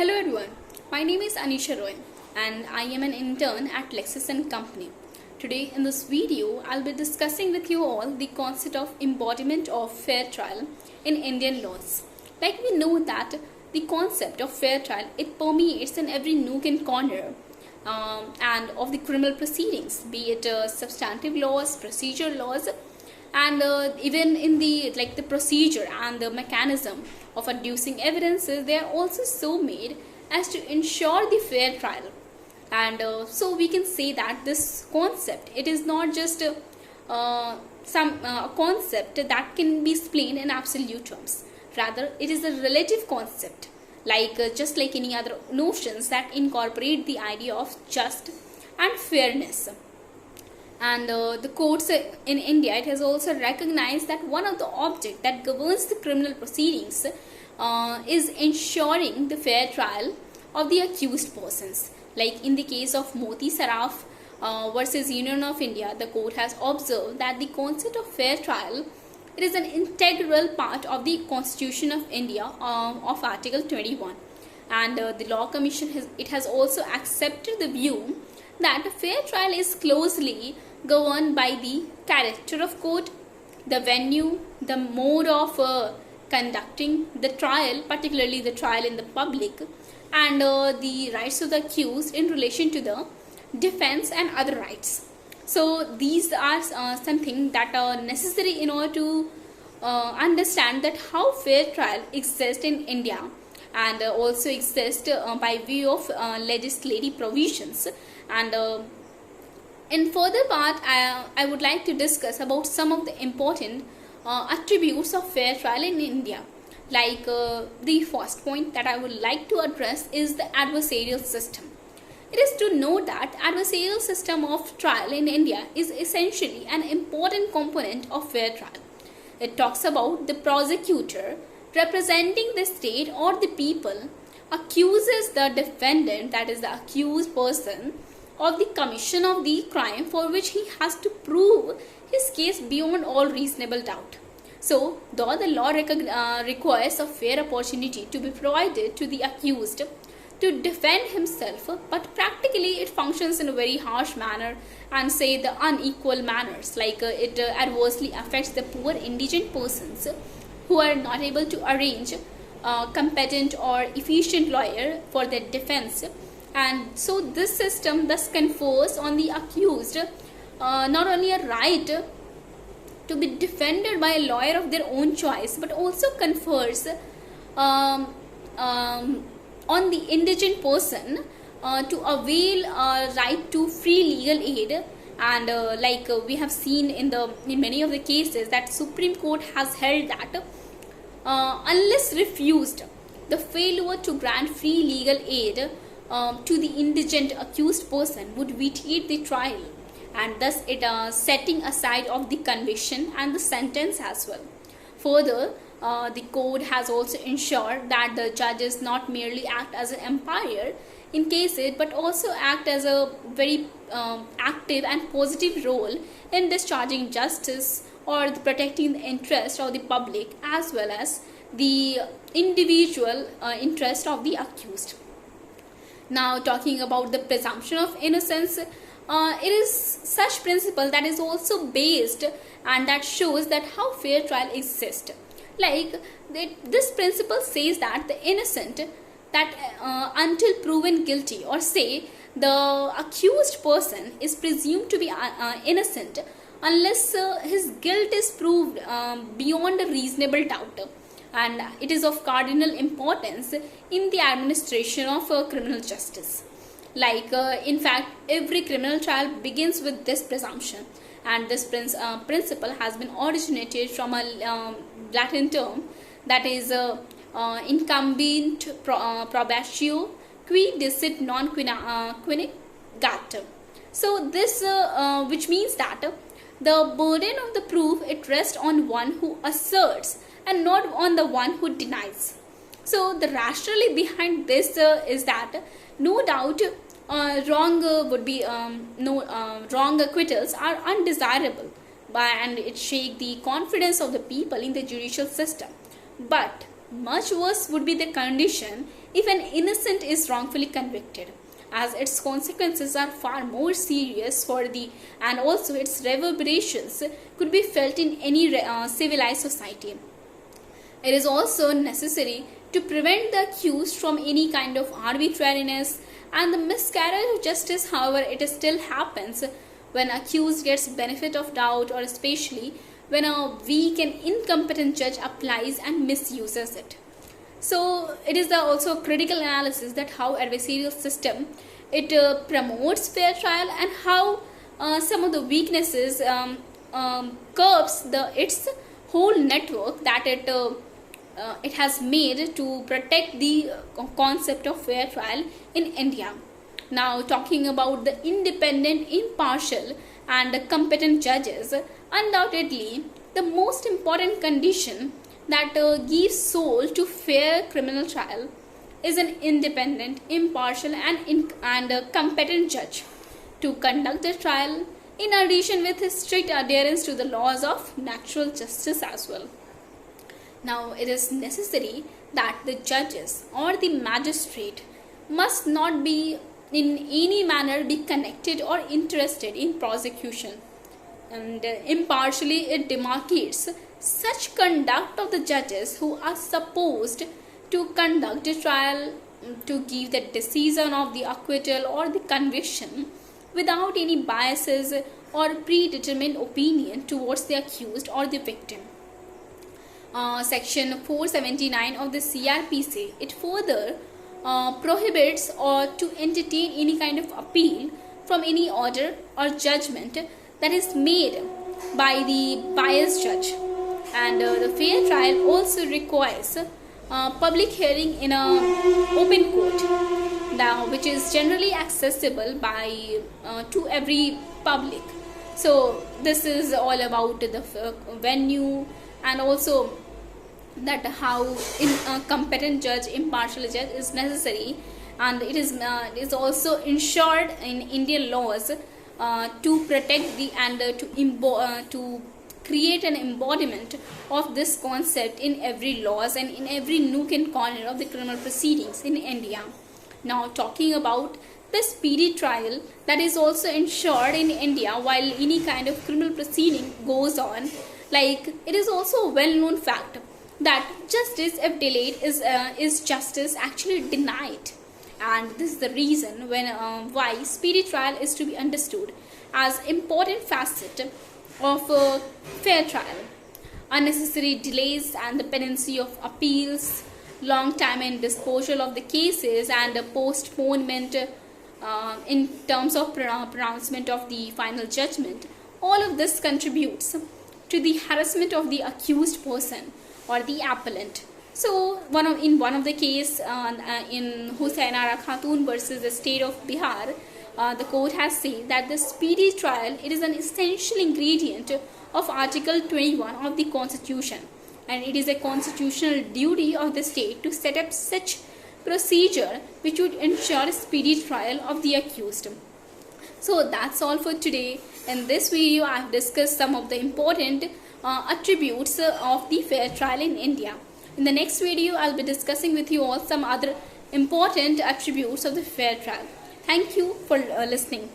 Hello everyone, my name is Anisha and I am an intern at LEXIS and Company. Today in this video, I'll be discussing with you all the concept of embodiment of fair trial in Indian laws. Like we know that the concept of fair trial, it permeates in every nook and corner and of the criminal proceedings, be it substantive laws, procedure laws, and even in the procedure and the mechanism of adducing evidences, they are also so made as to ensure the fair trial. And so we can say that this concept, it is not just some concept that can be explained in absolute terms. Rather, it is a relative concept, just like any other notions that incorporate the idea of just and fairness. And the courts in India, it has also recognized that one of the objects that governs the criminal proceedings is ensuring the fair trial of the accused persons. Like in the case of Moti Saraf versus Union of India, the court has observed that the concept of fair trial, it is an integral part of the Constitution of India of Article 21. And the Law Commission has also accepted the view that a fair trial is closely governed by the character of court, the venue, the mode of conducting the trial, particularly the trial in the public, and the rights of the accused in relation to the defense and other rights. So these are something that are necessary in order to understand that how fair trial exists in India and also exists by way of legislative provisions. And in further part, I would like to discuss about some of the important attributes of fair trial in India. The first point that I would like to address is the adversarial system. It is to know that adversarial system of trial in India is essentially an important component of fair trial. It talks about the prosecutor representing the state or the people accuses the defendant, that is the accused person, of the commission of the crime for which he has to prove his case beyond all reasonable doubt. So, though the law requires a fair opportunity to be provided to the accused to defend himself, but practically it functions in a very harsh manner and say the unequal manners, it adversely affects the poor indigent persons who are not able to arrange a competent or efficient lawyer for their defense. And so this system thus confers on the accused not only a right to be defended by a lawyer of their own choice, but also confers on the indigent person to avail a right to free legal aid. And we have seen in many of the cases that Supreme Court has held that unless refused, the failure to grant free legal aid to the indigent accused person would vitiate the trial, and thus it setting aside of the conviction and the sentence as well. Further, the code has also ensured that the judges not merely act as an umpire in cases, but also act as a very active and positive role in discharging justice or protecting the interest of the public as well as the individual interest of the accused. Now, talking about the presumption of innocence, it is such principle that is also based and that shows that how fair trial exists. This principle says that the innocent, that until proven guilty, or say the accused person is presumed to be innocent unless his guilt is proved beyond a reasonable doubt. And it is of cardinal importance in the administration of criminal justice. In fact, every criminal trial begins with this presumption, and this principle has been originated from a Latin term that is incumbent probatio qui dicit non quinigat. So this which means that the burden of the proof, it rests on one who asserts and not on the one who denies. So the rationale behind this is that no doubt wrong acquittals are undesirable and it shakes the confidence of the people in the judicial system. But Much worse would be the condition if an innocent is wrongfully convicted, as its consequences are far more serious and also its reverberations could be felt in any civilized society. It is also necessary to prevent the accused from any kind of arbitrariness and the miscarriage of justice. However, it still happens when accused gets benefit of doubt, or especially when a weak and incompetent judge applies and misuses it. So it is also a critical analysis that how adversarial system it promotes fair trial, and how some of the weaknesses curbs its whole network that it has made to protect the concept of fair trial in India. Now, talking about the independent, impartial and competent judges, undoubtedly the most important condition that gives soul to fair criminal trial is an independent, impartial and competent judge to conduct the trial, in addition with his strict adherence to the laws of natural justice as well. Now, it is necessary that the judges or the magistrate must not be in any manner be connected or interested in prosecution, and impartially it demarcates such conduct of the judges who are supposed to conduct a trial, to give the decision of the acquittal or the conviction without any biases or predetermined opinion towards the accused or the victim. Section 479 of the CRPC, it further prohibits or to entertain any kind of appeal from any order or judgment that is made by the biased judge. And the fair trial also requires public hearing in a open court, now which is generally accessible by to every public. So this is all about the venue, and also that how a competent judge, impartial judge is necessary, and it is also ensured in Indian laws to protect the and to create an embodiment of this concept in every laws and in every nook and corner of the criminal proceedings in India. Now, talking about the speedy trial that is also ensured in India while any kind of criminal proceeding goes on, like it is also a well-known fact that justice if delayed is justice actually denied, and this is the reason why speedy trial is to be understood as important facet of fair trial. Unnecessary delays and the pendency of appeals, long time in disposal of the cases, and a postponement in terms of pronouncement of the final judgment, all of this contributes to the harassment of the accused person or the appellant. So in one of the case in Hussain Ara Khatun versus the state of Bihar, the court has said that the speedy trial, it is an essential ingredient of Article 21 of the Constitution, and it is a constitutional duty of the state to set up such procedure which would ensure speedy trial of the accused. So that's all for today. In this video, I have discussed some of the important attributes of the fair trial in India. In the next video, I'll be discussing with you all some other important attributes of the fair trial. Thank you for listening.